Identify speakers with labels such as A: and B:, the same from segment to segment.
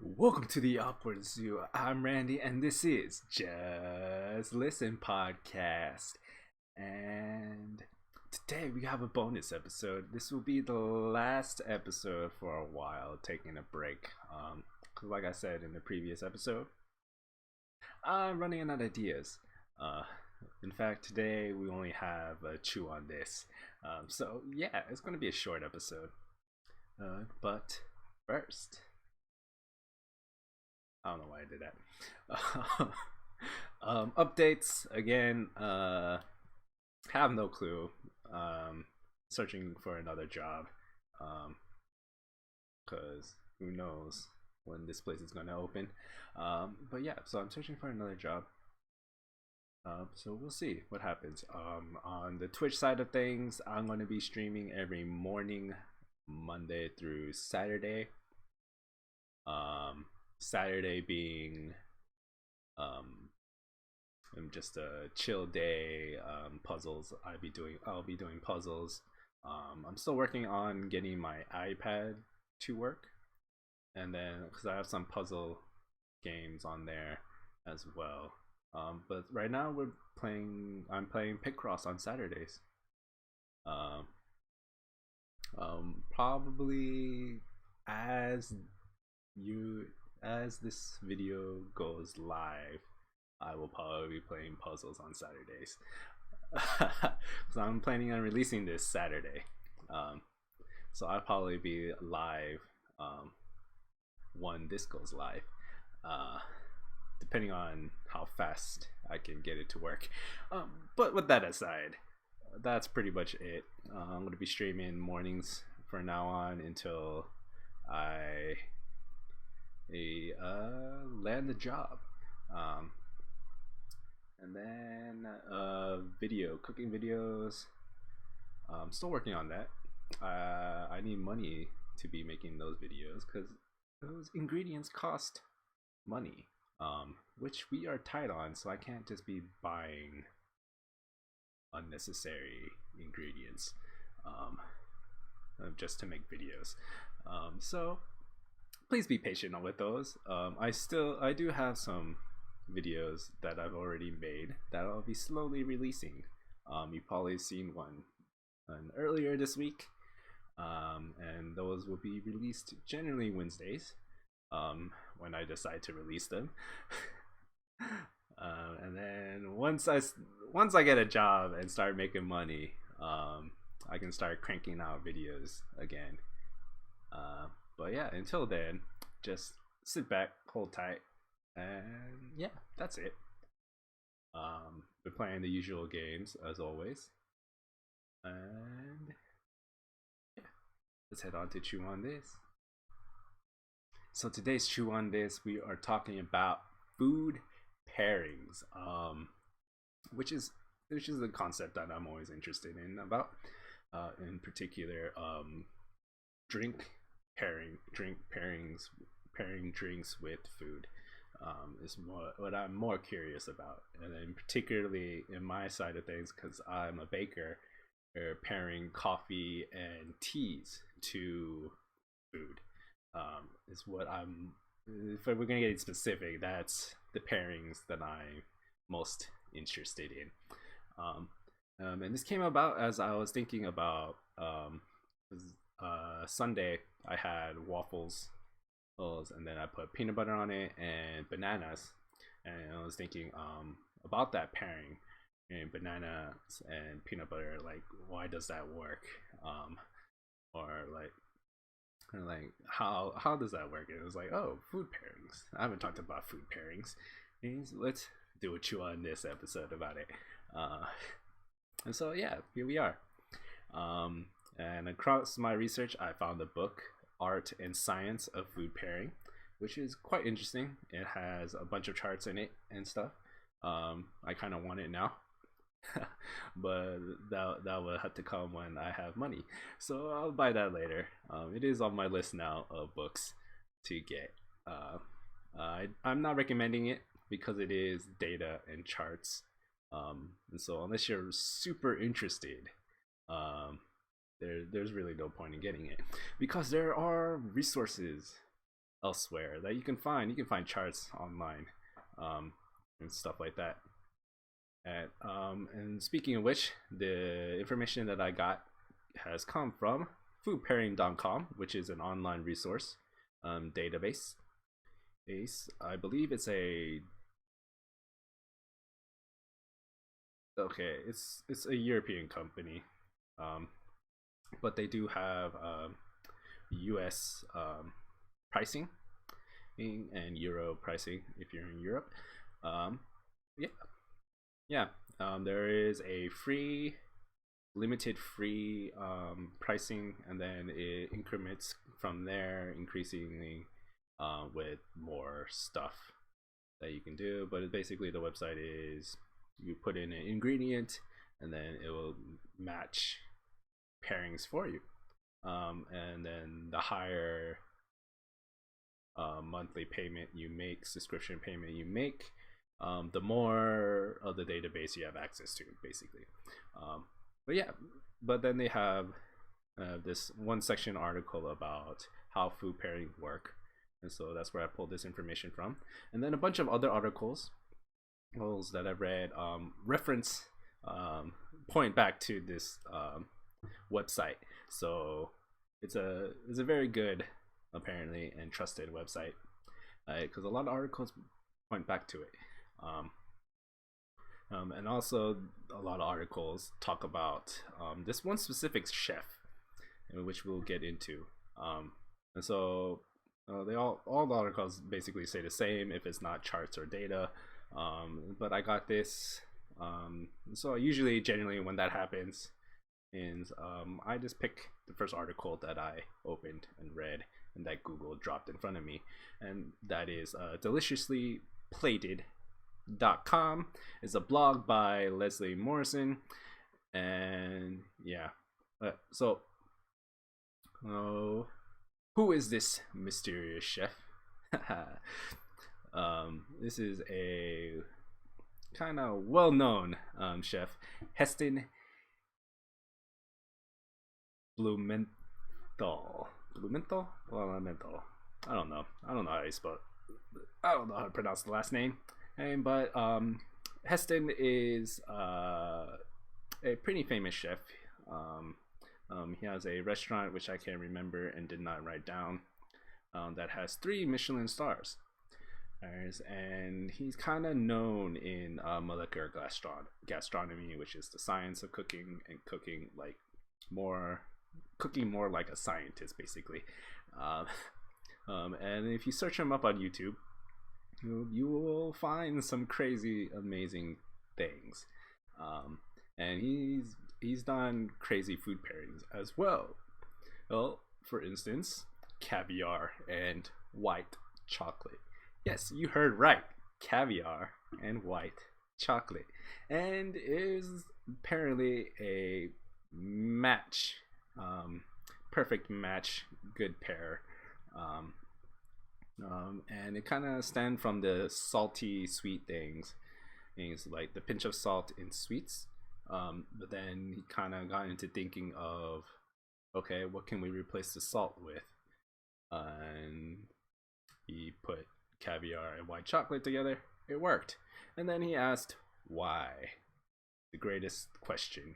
A: Welcome to the Upward Zoo. I'm Randy, and this is Just Listen Podcast. And today we have a bonus episode. This will be the last episode for a while, taking a break. Because, like I said in the previous episode, I'm running out of ideas. Uh, in fact, today we only have a chew on this. So, yeah, it's going to be a short episode. But first, I don't know why I did that. Updates again. Have no clue. Searching for another job. Cause who knows when this place is gonna open. But yeah, so I'm searching for another job. So we'll see what happens. On the Twitch side of things, I'm gonna be streaming every morning, Monday through Saturday. Saturday being just a chill day. Puzzles. I'll be doing puzzles. I'm still working on getting my iPad to work, and then because I have some puzzle games on there as well. But right now I'm playing Picross on Saturdays. Um, Probably as you as this video goes live, I will probably be playing puzzles on Saturdays. So I'm planning on releasing this Saturday. Um, so I'll probably be live when this goes live, uh, depending on how fast I can get it to work. But with that aside, that's pretty much it. I'm going to be streaming mornings for now on until I land the job. And then cooking videos. I'm still working on that. I need money to be making those videos because those ingredients cost money, which we are tight on. So I can't just be buying unnecessary ingredients just to make videos. So please be patient with those. I do have some videos that I've already made that I'll be slowly releasing. You've probably seen one earlier this week, and those will be released generally Wednesdays when I decide to release them. And then once I get a job and start making money, I can start cranking out videos again. But yeah, until then, just sit back, hold tight, and yeah, that's it. Been playing the usual games as always, and yeah, let's head on to chew on this. So today's chew on this, we are talking about food pairings, which is a concept that I'm always interested in about. In particular, drink pairings, pairing drinks with food is what I'm more curious about, and then particularly in my side of things, because I'm a baker, pairing coffee and teas to food is what I'm. If we're gonna get specific, that's the pairings that I'm most interested in. And this came about as I was thinking about Sunday. I had waffles, and then I put peanut butter on it and bananas, and I was thinking about that pairing and bananas and peanut butter. Like, why does that work? Or like how does that work? And it was like, oh, food pairings. I haven't talked about food pairings. And let's do a chew on this episode about it. And so yeah, here we are. And across my research, I found the book Art and Science of Food Pairing, which is quite interesting. It has a bunch of charts in it and stuff. I kind of want it now, but that will have to come when I have money. So I'll buy that later. It is on my list now of books to get. I'm not recommending it because it is data and charts. And so unless you're super interested, there's really no point in getting it because there are resources elsewhere that you can find. You can find charts online, and stuff like that. And speaking of which, the information that I got has come from foodpairing.com, which is an online resource database. I believe it's a it's a European company, but they do have U.S. Pricing and Euro pricing if you're in Europe. Yeah, yeah. There is a limited free pricing, and then it increments from there, increasingly with more stuff that you can do. But basically, the website is you put in an ingredient, and then it will match pairings for you. And then the higher monthly payment you make, subscription payment you make, the more of the database you have access to, basically. But yeah, but then they have this one section article about how food pairings work, and so that's where I pulled this information from. And then a bunch of other articles that I've read reference point back to this website. So it's a very good, apparently, and trusted website, because a lot of articles point back to it. And also a lot of articles talk about this one specific chef, which we'll get into. And so they all the articles basically say the same if it's not charts or data. But I got this. So usually, generally, when that happens, is I just pick the first article that I opened and read, and that Google dropped in front of me, and that is deliciouslyplated.com. It's a blog by Leslie Morrison, and yeah. So, who is this mysterious chef? This is a kind of well-known chef, Heston Blumenthal. I don't know how you spell it. I don't know how to pronounce the last name. But Heston is a pretty famous chef. He has a restaurant which I can't remember and did not write down, that has 3 Michelin stars. And he's kind of known in molecular gastronomy, which is the science of cooking, and cooking more like a scientist, basically. And if you search him up on YouTube, you will find some crazy, amazing things. And he's done crazy food pairings as well. Well, for instance, caviar and white chocolate. Yes, you heard right. Caviar and white chocolate. And is apparently a match. Perfect match, good pair. And it kind of stemmed from the salty, sweet things like the pinch of salt in sweets. But then he kind of got into thinking of, okay, what can we replace the salt with? And he put caviar and white chocolate together. It worked. And then he asked, why? The greatest question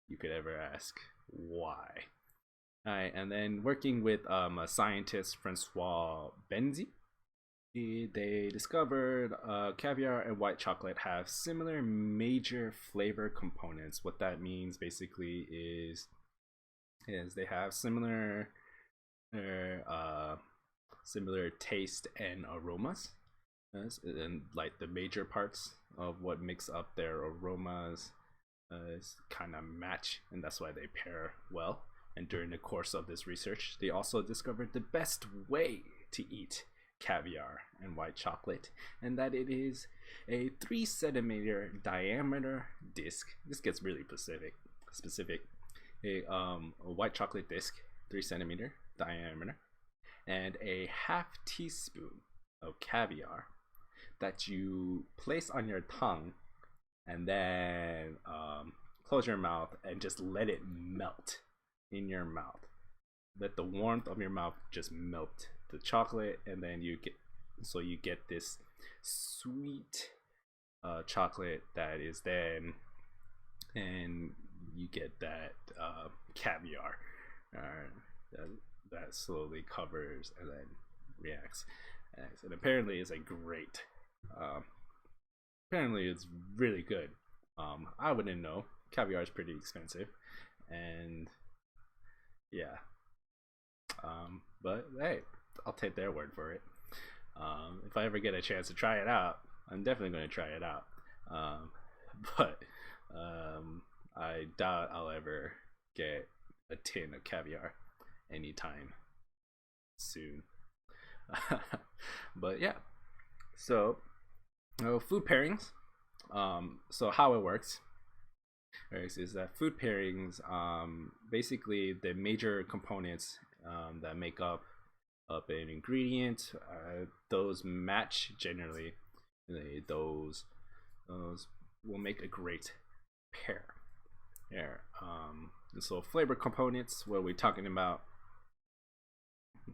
A: you could ever ask. Why? Alright, and then working with a scientist, Francois Benzi, they discovered caviar and white chocolate have similar major flavor components. What that means basically is they have similar taste and aromas, and like the major parts of what makes up their aromas kind of match, and that's why they pair well. And during the course of this research, they also discovered the best way to eat caviar and white chocolate, and that it is a 3 centimeter diameter disc. This gets really specific. A white chocolate disc, 3 centimeter diameter, and a half teaspoon of caviar that you place on your tongue, and then close your mouth and just let it melt in your mouth. Let the warmth of your mouth just melt the chocolate, and then you get this sweet chocolate that is then, and you get that caviar that, that slowly covers and then reacts. And apparently it's a great, apparently it's really good. I wouldn't know. Caviar is pretty expensive, and yeah. But hey, I'll take their word for it. If I ever get a chance to try it out, I'm definitely going to try it out. Um, but I doubt I'll ever get a tin of caviar anytime soon. But yeah, so food pairings. So how it works is that food pairings, basically the major components that make up an ingredient, those match generally. Those will make a great pair. Here, and so flavor components. What are we talking about?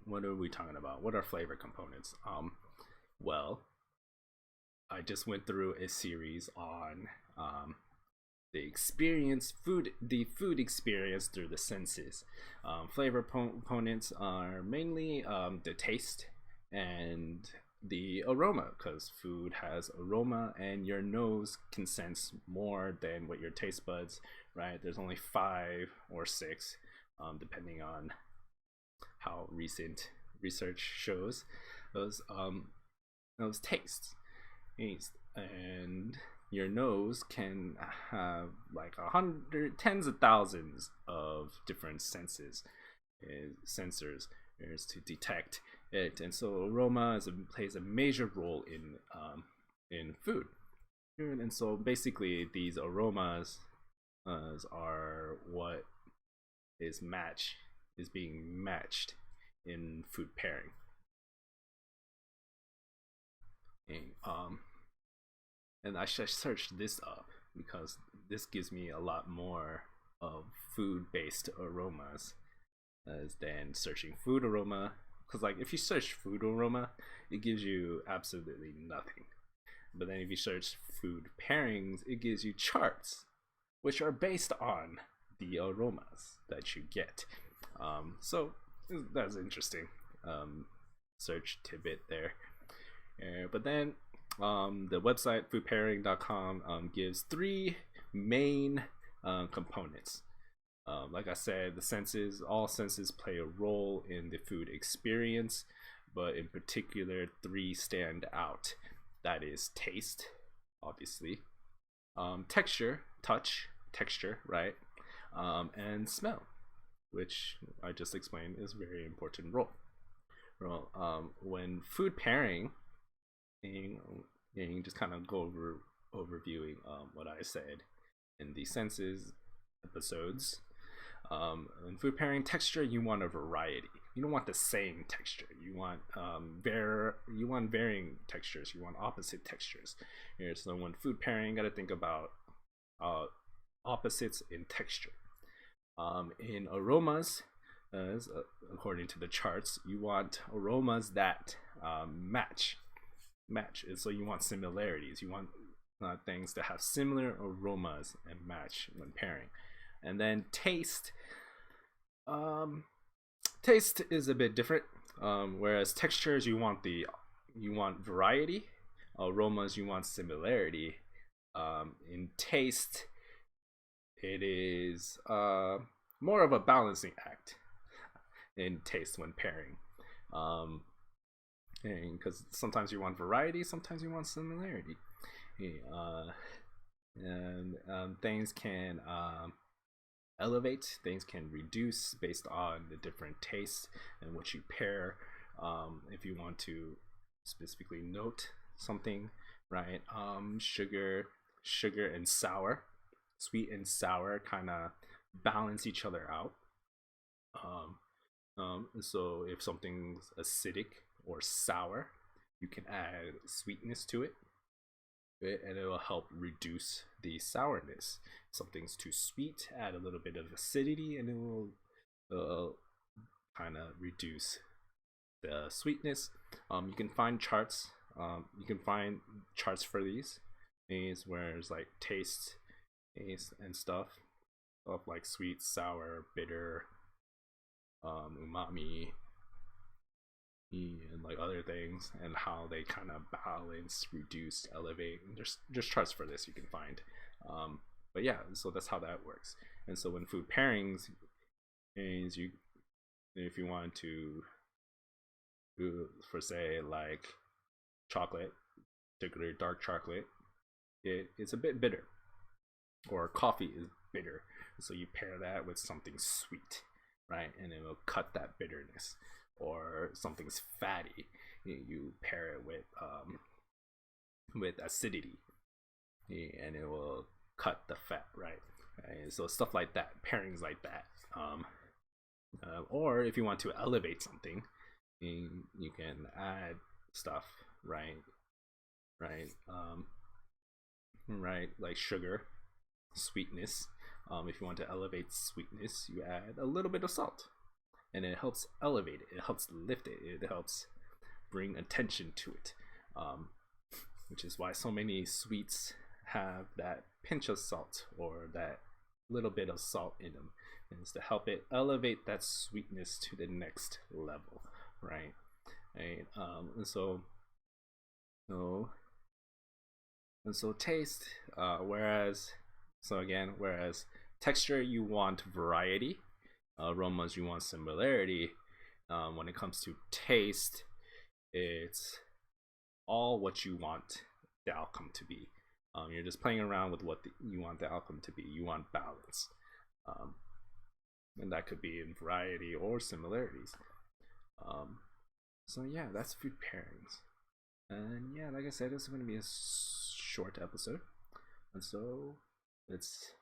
A: What are we talking about? What are flavor components? Well, I just went through a series on the food experience through the senses. Flavor components are mainly the taste and the aroma, because food has aroma and your nose can sense more than what your taste buds, right? There's only 5 or 6, depending on how recent research shows those tastes. And your nose can have like 100, tens of thousands of different sensors to detect it, and so aroma plays a major role in food. And so basically these aromas are what is being matched in food pairing. And I should search this up because this gives me a lot more of food-based aromas than searching food aroma. Because like if you search food aroma, it gives you absolutely nothing. But then if you search food pairings, it gives you charts, which are based on the aromas that you get. So that's interesting. Search tidbit there. But then the website foodpairing.com gives 3 main components. Like I said, all senses play a role in the food experience, but in particular 3 stand out. That is taste, obviously, texture, right, and smell, which I just explained is a very important role. When food pairing, and just kind of go overviewing what I said in the senses episodes. In food pairing, texture, you want a variety. You don't want the same texture. You want varying textures. You want opposite textures. So when food pairing, you got to think about opposites in texture. In aromas, according to the charts, you want aromas that match. And so you want similarities. You want things that have similar aromas and match when pairing. And then taste. Taste is a bit different. Whereas textures, you want variety. Aromas, you want similarity. In taste, it is more of a balancing act in taste when pairing. Because sometimes you want variety, sometimes you want similarity. And things can elevate, things can reduce based on the different tastes and what you pair. If you want to specifically note something, right? Sugar and sour, sweet and sour kind of balance each other out. So if something's acidic or sour, you can add sweetness to it, and it will help reduce the sourness. If something's too sweet, add a little bit of acidity, and it will kind of reduce the sweetness. You can find charts. You can find charts for these where it's like taste and stuff of like sweet, sour, bitter, umami, and like other things, and how they kind of balance, reduce, elevate. There's charts for this you can find. But yeah, so that's how that works. And so when food pairings is you, if you want to do, for say like chocolate, particularly dark chocolate, it's a bit bitter, or coffee is bitter, so you pair that with something sweet, right, and it will cut that bitterness. Or something's fatty, you pair it with acidity, and it will cut the fat, right? So stuff like that, pairings like that. Or if you want to elevate something, you can add stuff, right? Right, like sugar, sweetness. If you want to elevate sweetness, you add a little bit of salt, and it helps elevate it. It helps lift it. It helps bring attention to it, which is why so many sweets have that pinch of salt or that little bit of salt in them. And it's to help it elevate that sweetness to the next level, right? And so taste, whereas texture, you want variety. Aromas, you want similarity. When it comes to taste, it's all what you want the outcome to be. You're just playing around with what you want the outcome to be. You want balance, and that could be in variety or similarities. So yeah, that's food pairings. And yeah, like I said, it's going to be a short episode, and so let's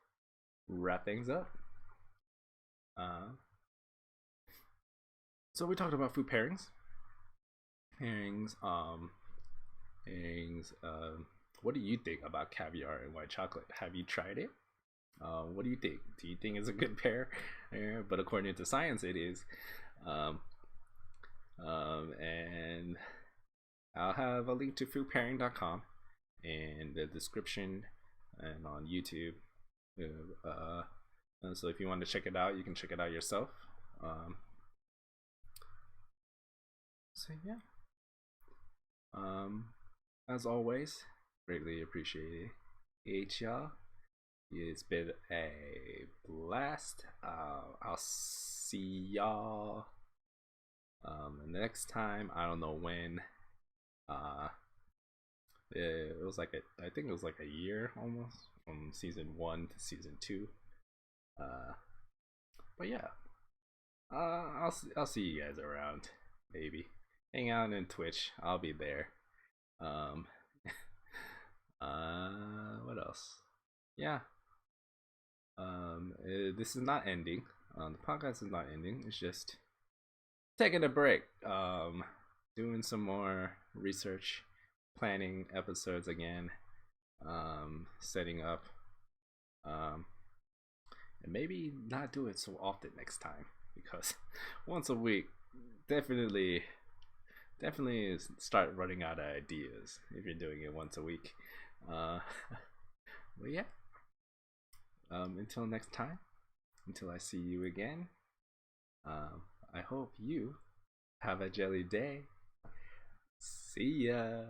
A: wrap things up. So we talked about food pairings. What do you think about caviar and white chocolate? Have you tried it? What do you think? Do you think it's a good pair? But according to science, it is. And I'll have a link to foodpairing.com in the description and on YouTube. So if you want to check it out, you can check it out yourself. So yeah. As always, greatly appreciated it, y'all. It's been a blast. I'll see y'all the next time. I don't know when. It was like I think it was like a year almost from season 1 to season 2. But yeah, I'll see you guys around. Maybe hang out in Twitch. I'll be there. What else? Yeah. This is not ending. The podcast is not ending. It's just taking a break. Doing some more research, planning episodes again. Setting up. And maybe not do it so often next time, because once a week definitely start running out of ideas if you're doing it once a week. But yeah, until next time, until I see you again, I hope you have a jelly day. See ya.